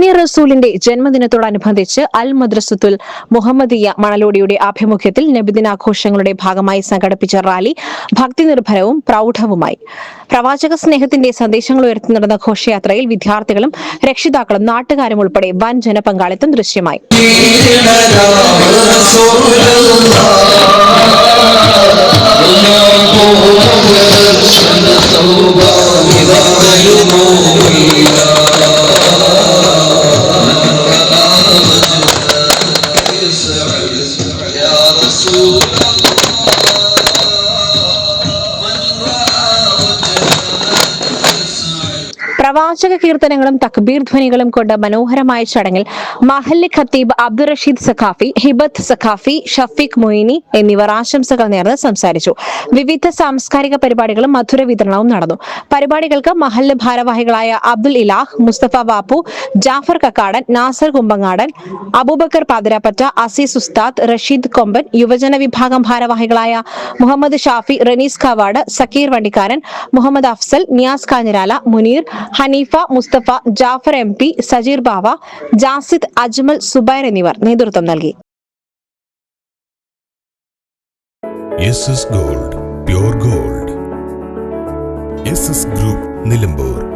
പുണ്യ റസൂലിന്റെ ജന്മദിനത്തോടനുബന്ധിച്ച് അൽ മദ്രസത്തുൽ മുഹമ്മദിയ മണലോടിയുടെ ആഭിമുഖ്യത്തിൽ നബിദിനാഘോഷങ്ങളുടെ ഭാഗമായി സംഘടിപ്പിച്ച റാലി ഭക്തിനിർഭരവും പ്രൗഢവുമായി. പ്രവാചക സ്നേഹത്തിന്റെ സന്ദേശങ്ങൾ ഉയർത്തി നടന്ന ഘോഷയാത്രയിൽ വിദ്യാർത്ഥികളും രക്ഷിതാക്കളും നാട്ടുകാരും ഉൾപ്പെടെ വൻ ജനപങ്കാളിത്തം ദൃശ്യമായി. പ്രവാചക കീർത്തനങ്ങളും തക്ബീർ ധ്വനികളും കൊണ്ട് മനോഹരമായ ചടങ്ങിൽ മഹല്ല് ഖത്തീബ് അബ്ദുൾ റഷീദ് സഖാഫി, ഹിബത്ത് സഖാഫി, ഷഫീഖ് മൊയ്നി എന്നിവർ ആശംസകൾ നേർന്ന് സംസാരിച്ചു. വിവിധ സാംസ്കാരിക പരിപാടികളും മധുര വിതരണവും നടന്നു. പരിപാടികൾക്ക് മഹല്ല് ഭാരവാഹികളായ അബ്ദുൽ ഇലാഹ്, മുസ്തഫ ബാപ്പു, ജാഫർ കക്കാടൻ, നാസർ കുമ്പങ്ങാടൻ, അബൂബക്കർ പാതിരാപ്പറ്റ, അസീസ് ഉസ്താദ്, റഷീദ് കൊമ്പൻ, യുവജന വിഭാഗം ഭാരവാഹികളായ മുഹമ്മദ് ഷാഫി, റനീസ് കാവാട്, സക്കീർ വണ്ടിക്കാരൻ, മുഹമ്മദ് അഫ്സൽ, നിയാസ് കാഞ്ഞിരാല, മുനീർ, ഹനീഫ, മുസ്തഫ, ജാഫർ എം പി, സജീർ ബാവ, ജാസിദ്, അജ്മൽ, സുബൈർ എന്നിവർ നേതൃത്വം നൽകി. Gold, pure gold. Group Nilambur.